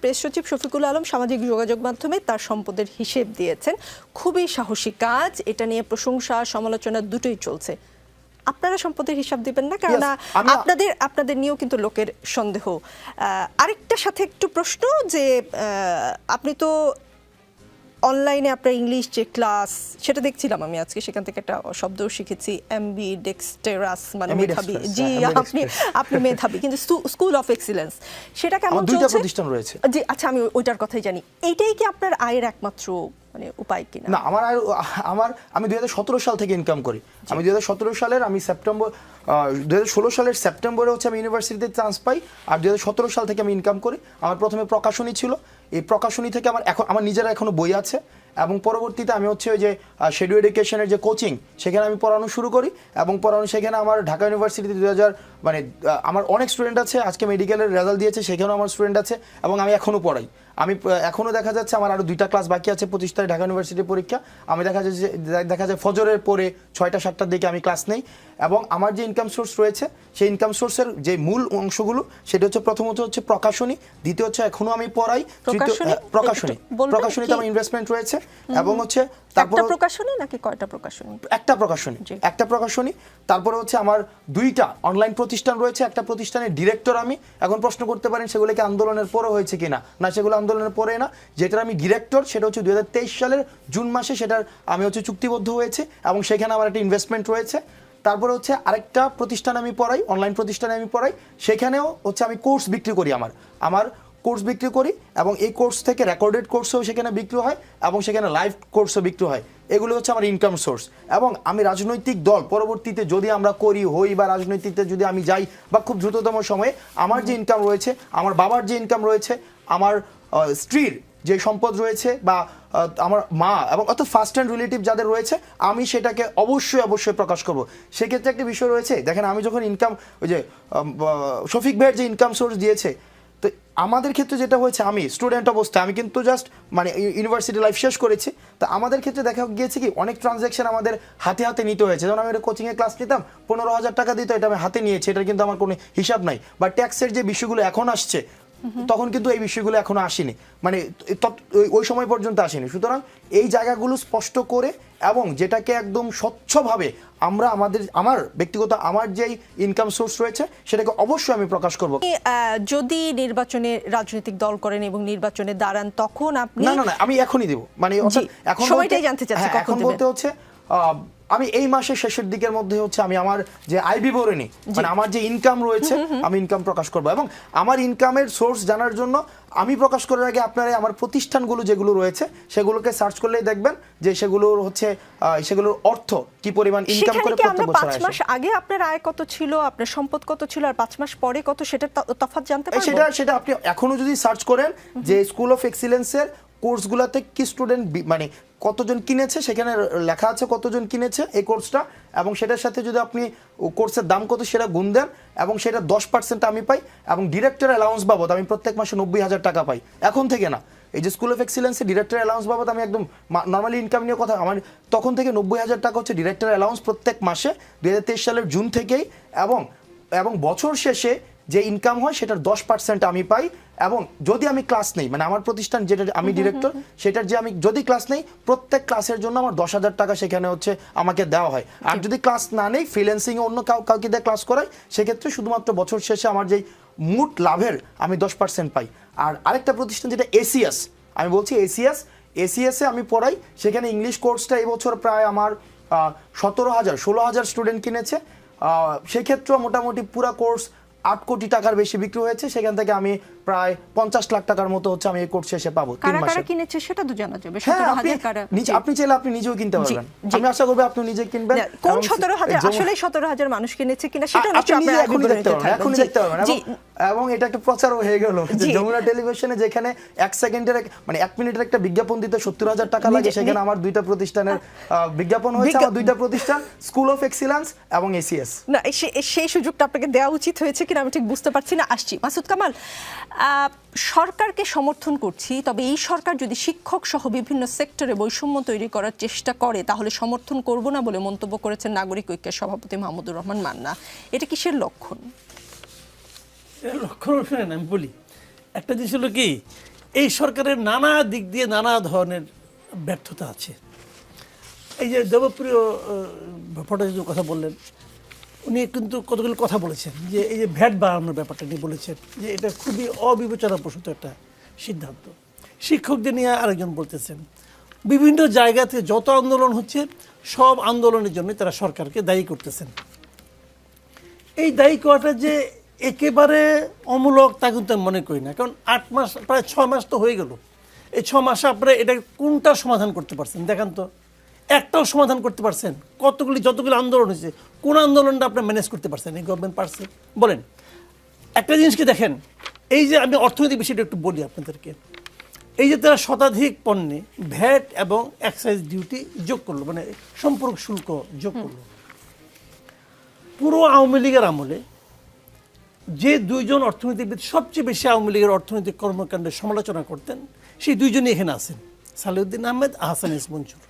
Press সচিব শফিকুল আলম সামাজিক যোগাযোগ মাধ্যমে তার সম্পদের হিসেব দিয়েছেন। খুবই সাহসী কাজ, এটা নিয়ে প্রশংসা সমালোচনা দুটোই চলছে। আপনারা সম্পদের হিসাব দিবেন না, কারণ আপনাদের নিয়েও কিন্তু লোকের সন্দেহ। আরেকটা সাথে একটু প্রশ্ন, যে আপনি তো অনলাইনে আপনার ইংলিশ যে ক্লাস সেটা দেখছিলাম আমি আজকে, সেখান থেকে একটা শব্দ শিখেছি, এমবি ডেক্সটেরাস, মানে মেধাবী। জি, আপনি মেধাবী, কিন্তু স্কুল অফ এক্সিলেন্স সেটা কেমন চলছে? দুইটা প্রতিষ্ঠান রয়েছে। জি, আচ্ছা, আমি ওইটার কথাই জানি। এইটাই কি আপনার আয়ের একমাত্র মানে উপায় কিনা? না, আমি 2017 সাল থেকে ইনকাম করি। আমি 2017 সালের সেপ্টেম্বর 2016 সালের সেপ্টেম্বরে হচ্ছে আমি ইউনিভার্সিটিতে চান্স পাই, আর 2017 সাল থেকে আমি ইনকাম করি। আমার প্রথমে প্রকাশনী ছিল, এই প্রকাশনী থেকে আমার নিজেরা এখনো বই আছে, এবং পরবর্তীতে আমি হচ্ছে ওই যে শেডু এডুকেশনের যে কোচিং, সেখানে আমি পড়ানো শুরু করি, এবং সেখানে আমার ঢাকা ইউনিভার্সিটিতে 2000 মানে আমার অনেক স্টুডেন্ট আছে, আজকে মেডিকেলের রেজাল্ট দিয়েছে, সেখানেও আমার স্টুডেন্ট আছে, এবং আমি এখনও পড়াই। আমি এখনও দেখা যাচ্ছে আমার আরও 2টা ক্লাস বাকি আছে 25 তারিখ ঢাকা ইউনিভার্সিটির পরীক্ষা। আমি দেখা যায় ফজরের পরে 6টা 7টার দিকে আমি ক্লাস নেই। এবং আমার যে ইনকাম সোর্স রয়েছে, সেই ইনকাম সোর্সের যে মূল অংশগুলো, সেটা হচ্ছে প্রথমত হচ্ছে প্রকাশনী, দ্বিতীয় হচ্ছে এখনো আমি পড়াই, প্রকাশনীতে আমার ইনভেস্টমেন্ট রয়েছে, এবং হচ্ছে তারপর প্রকাশনী নাকি কয়টা প্রকাশনী? একটা প্রকাশনী। তারপরে হচ্ছে আমার 2টা অনলাইন প্রতিষ্ঠান রয়েছে, একটা প্রতিষ্ঠানের ডিরেক্টর আমি। এখন প্রশ্ন করতে পারেন সেগুলো কি আন্দোলনের পরে হয়েছে কিনা? না, সেগুলো আন্দোলনের পরে না। যেটার আমি ডিরেক্টর সেটা হচ্ছে 2023 সালের জুন মাসে সেটার আমি হচ্ছে চুক্তিবদ্ধ হয়েছে, এবং সেখানে আমার একটা ইনভেস্টমেন্ট রয়েছে। তারপরে হচ্ছে আরেকটা প্রতিষ্ঠান আমি পড়াই, অনলাইন প্রতিষ্ঠানে আমি পড়াই, সেখানেও হচ্ছে আমি কোর্স বিক্রি করি, আমার কোর্স বিক্রি করি, এবং এই কোর্স থেকে রেকর্ডেড কোর্সও সেখানে বিক্রি হয়, এবং সেখানে লাইভ কোর্সও বিক্রি হয়। এগুলো হচ্ছে আমার ইনকাম সোর্স। এবং আমি রাজনৈতিক দল পরবর্তীতে যদি আমরা হই বা রাজনৈতিকতে যদি আমি যাই, বা খুব দ্রুততম সময়ে আমার যে ইনকাম রয়েছে, আমার বাবার যে ইনকাম রয়েছে, আমার স্ত্রীর যে সম্পদ রয়েছে, বা আমার মা এবং অত ফার্স্ট হ্যান্ড রিলেটিভ যাদের রয়েছে, আমি সেটাকে অবশ্যই প্রকাশ করব। সেক্ষেত্রে একটা বিষয় রয়েছে, দেখেন আমি যখন ইনকাম, ওই যে শফিক ভাইয়ের যে ইনকাম সোর্স দিয়েছে, তো আমাদের ক্ষেত্রে যেটা হয়েছে, আমি স্টুডেন্ট অবস্থায়, আমি কিন্তু জাস্ট মানে ইউনিভার্সিটি লাইফ শেষ করেছি, তো আমাদের ক্ষেত্রে দেখা গিয়েছে কি অনেক ট্রানজ্যাকশন আমাদের হাতে নিতে হয়েছে। যেমন আমি একটা কোচিংয়ে ক্লাস নিতাম, 15,000 টাকা দিত, এটা আমি হাতে নিয়েছি, এটার কিন্তু আমার কোনো হিসাব নাই। বা ট্যাক্সের যে বিষয়গুলো এখন আসছে, তখন কিন্তু এই বিষয়গুলো এখনো আসেনি, মানে ওই সময় পর্যন্ত আসেনি। সুতরাং এই জায়গাগুলো স্পষ্ট করে, এবং যেটাকে একদম স্বচ্ছভাবে আমার ব্যক্তিগত আমার যেই ইনকাম সোর্স রয়েছে, সেটাকে অবশ্যই আমি প্রকাশ করব। যদি নির্বাচনে রাজনৈতিক দল করেন এবং নির্বাচনে দাঁড়ান, তখন আপনি না, আমি এখনই দেব, মানে এখন সময়টাই জানতে চাচ্ছি কখন এখন বলতে হচ্ছে আমি এই মাসের শেষের দিকের মধ্যে হচ্ছে আমি আমার যে আয় বিবরণী, মানে আমার যে ইনকাম রয়েছে, আমি ইনকাম প্রকাশ করব। এবং আমার ইনকামের সোর্স জানার জন্য আমি প্রকাশ করার আগে আপনারা আমার প্রতিষ্ঠানগুলো যেগুলো রয়েছে, সেগুলোকে সার্চ করলেই দেখবেন যে সেগুলোর হচ্ছে সেগুলোর অর্থ কি পরিমাণ ইনকাম করে প্রত্যেক বছর আসে। 5 মাস আগে আপনার আয় কত ছিল, আপনার সম্পদ কত ছিল, আর 5 মাস পরে কত, সেটা তফাৎ জানতে পারবো? সেটা আপনি এখনো যদি সার্চ করেন যে স্কুল অফ এক্সিলেন্সের কোর্সগুলোতে কি স্টুডেন্ট, মানে কতজন কিনেছে, সেখানে লেখা আছে কতজন কিনেছে এই কোর্সটা, এবং সেটার সাথে যদি আপনি কোর্সের দাম কত সেটা গুণ দেন, এবং সেটা 10% আমি পাই, এবং ডিরেক্টর অ্যালাউন্স বাবদ আমি প্রত্যেক মাসে 90,000 টাকা পাই। এখন থেকে না, এই যে স্কুল অফ এক্সিলেন্সে ডিরেক্টর অ্যালাউন্স বাবদ আমি একদম নর্মালি ইনকাম নিয়ে কথা, আমার তখন থেকে 90,000 টাকা হচ্ছে ডিরেক্টর অ্যালাউন্স প্রত্যেক মাসে 2023 সালের জুন থেকেই, এবং বছর শেষে যে ইনকাম হয় সেটার 10% আমি পাই। এবং যদি আমি ক্লাস নেই, মানে আমার প্রতিষ্ঠান যেটা আমি ডিরেক্টর, সেটার যে আমি যদি ক্লাস নেই, প্রত্যেক ক্লাসের জন্য আমার 10,000 টাকা সেখানে হচ্ছে আমাকে দেওয়া হয়। আর যদি ক্লাস না নেই, ফ্রিল্যান্সিং অন্য কাউকে দিয়ে ক্লাস করাই, সেক্ষেত্রে শুধুমাত্র বছর শেষে আমার যেই মোট লাভের আমি 10% পাই। আর আরেকটা প্রতিষ্ঠান যেটা এসিএস, আমি বলছি এসিএসে আমি পড়াই, সেখানে ইংলিশ কোর্সটা এবছর প্রায় আমার 16,000 স্টুডেন্ট কিনেছে। সেক্ষেত্রেও মোটামুটি পুরো কোর্স 8 কোটি টাকার বেশি বিক্রি হয়েছে। সেখান থেকে আমি প্রায় 50 লাখ টাকার মতো হচ্ছে আমি এই কোর্স শেষে পাবো 3 মাসে। কারা কিনেছে সেটা তো জানা যাবে। 17,000 কারা? আপনি চাইলে আপনি নিজেও কিনতে পারবেন। আমি আশা করব আপনি নিজে কিনবেন। কোন 17,000 আসলে 17,000 মানুষ কিনেছে কিনা সেটা নিশ্চয়ই আপনারা এখনই দেখতে পারবেন। এবং এটা একটা প্রচারও হয়ে গেল যে যমুনা টেলিভিশনে যেখানে 1 সেকেন্ডের মানে 1 মিনিটের একটা বিজ্ঞাপন দিতে 70,000 টাকা লাগে, সেখানে আমার 2টা প্রতিষ্ঠানের বিজ্ঞাপন হয়েছে। আমার 2টা প্রতিষ্ঠান, স্কুল অফ এক্সিলেন্স এবং এসিএস। না, সেই সুযোগটা আপনাকে দেওয়া উচিত হয়েছে কিনা আমি ঠিক বুঝতে পারছি না। আসছি মাসুদ কামাল, সরকারকে সমর্থন করছি, তবে এই সরকার যদি শিক্ষক সহ বিভিন্ন সেক্টরে বৈষম্য তৈরি করার চেষ্টা করে, তাহলে সমর্থন করব না বলে মন্তব্য করেছেন নাগরিক ঐক্যের সভাপতি মাহমুদুর রহমান মান্না। এটা কিসের লক্ষণ? লক্ষণ শুনেন, আমি বলি, একটা জিনিস হলো কি, এই সরকারের নানা দিক দিয়ে নানা ধরনের ব্যর্থতা আছে। এই যে দেবপ্রিয় ভট্টাচার্য কথা বললেন, উনি কিন্তু কতগুলো কথা বলেছেন, যে এই যে ভ্যাট বাড়ানোর ব্যাপারটা নিয়ে বলেছেন যে এটা খুবই অবিবেচনাপ্রসূত একটা সিদ্ধান্ত। শিক্ষকদের নিয়ে আরেকজন বলতেছেন, বিভিন্ন জায়গাতে যত আন্দোলন হচ্ছে সব আন্দোলনের জন্য তারা সরকারকে দায়ী করতেছেন। এই দায়ী করাটা যে একেবারে অমূলক তা কিন্তু আমি মনে করি না, কারণ 8 মাস প্রায় 6 মাস তো হয়ে গেল। এই 6 মাসে আপনারা এটা কোনটা সমাধান করতে পারছেন দেখান তো, একটাও সমাধান করতে পারছেন? যতগুলি আন্দোলন হয়েছে কোন আন্দোলনটা আপনার ম্যানেজ করতে পারছেন? এই গভর্নমেন্ট পারছে বলেন? একটা জিনিসকে দেখেন, এই যে আমি অর্থনৈতিক বিষয়টা একটু বলি আপনাদেরকে, এই যে তারা শতাধিক পণ্যে ভ্যাট এবং এক্সাইজ ডিউটি যোগ করলো, মানে সম্পর্ক শুল্ক যোগ করলো। পুরো আওয়ামী লীগের আমলে যে দুইজন অর্থনীতিবিদ সবচেয়ে বেশি আওয়ামী লীগের অর্থনৈতিক কর্মকাণ্ডের সমালোচনা করতেন, সেই দুইজনই এখানে আছেন, সালেউদ্দিন আহমেদ, আহসান এস মঞ্জুর।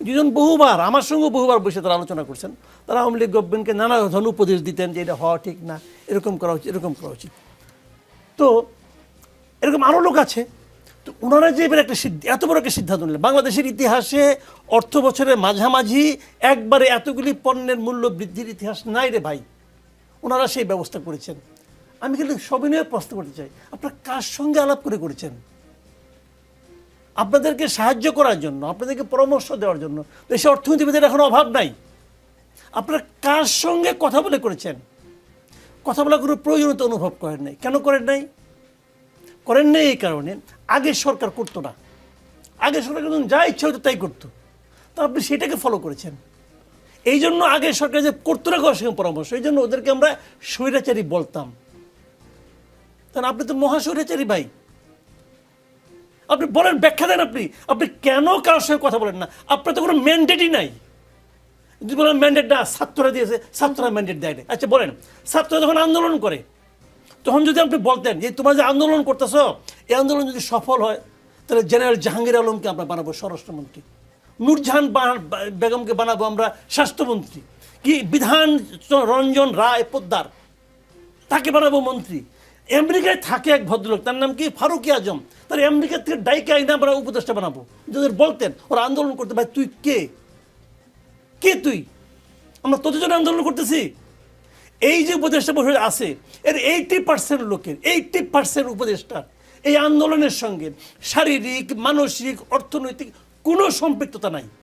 দুজন বহুবার আমার সঙ্গে বহুবার বসে তারা আলোচনা করছেন। তারা আওয়ামী লীগ গভর্নমেন্টকে নানা ধরনের উপদেশ দিতেন যে এটা হওয়া ঠিক না, এরকম করা উচিত, এরকম করা উচিত। তো এরকম আরও লোক আছে। তো ওনারা যে এবার একটা এত বড় একটা সিদ্ধান্ত নিলেন, বাংলাদেশের ইতিহাসে অর্থ বছরের মাঝামাঝি একবারে এতগুলি পণ্যের মূল্য বৃদ্ধির ইতিহাস নাই রে ভাই। ওনারা সেই ব্যবস্থা করেছেন। আমি কিন্তু সবিনয়ে প্রশ্ন করতে চাই, আপনারা কার সঙ্গে আলাপ করে করেছেন? আপনাদেরকে সাহায্য করার জন্য, আপনাদেরকে পরামর্শ দেওয়ার জন্য দেশে অর্থনীতিবিদের এখন অভাব নাই। আপনারা কার সঙ্গে কথা বলে করেছেন? কথা বলার কোনো প্রয়োজনীয়তা অনুভব করেন নাই। কেন করেন নাই? করেন নাই এই কারণে, আগের সরকার করতো না। আগের সরকার যখন যা ইচ্ছা হতো তাই করতো, তো আপনি সেটাকে ফলো করেছেন। এই জন্য আগের সরকার যে করতো না কারোর সঙ্গে পরামর্শ, এই জন্য ওদেরকে আমরা স্বৈরাচারী বলতাম। কারণ আপনি তো মহাস্বৈরাচারী ভাই। আপনি বলেন, ব্যাখ্যা দেন, আপনি কেন কারোর সঙ্গে কথা বলেন না? আপনার তো কোনো ম্যান্ডেটই নাই। যদি বলেন ম্যান্ডেট না, ছাত্ররা দিয়েছে, ছাত্ররা ম্যান্ডেট দেয় না। আচ্ছা বলেন, ছাত্ররা যখন আন্দোলন করে তখন যদি আপনি বলতেন যে তোমরা যে আন্দোলন করতেছ, এই আন্দোলন যদি সফল হয় তাহলে জেনারেল জাহাঙ্গীর আলমকে আমরা বানাবো স্বরাষ্ট্রমন্ত্রী, নূরজাহান বেগমকে বানাবো আমরা স্বাস্থ্যমন্ত্রী, কি বিধান রঞ্জন রায় পোদ্দার তাকে বানাবো মন্ত্রী। আমেরিকায় থাকে এক ভদ্রলোক, তার নাম কি ফারুকি আজম, তার আমেরিকা থেকে ডাইকে আইনা আমরা উপদেষ্টা বানাবো। যদি বলতেন ওরা আন্দোলন করতে, ভাই তুই কে তুই? আমরা তোদের জন্য আন্দোলন করতেছি। এই যে উপদেষ্টা বসে আছে এর 80% লোকের, 80% উপদেষ্টা এই আন্দোলনের সঙ্গে শারীরিক, মানসিক, অর্থনৈতিক কোনো সম্পৃক্ততা নাই।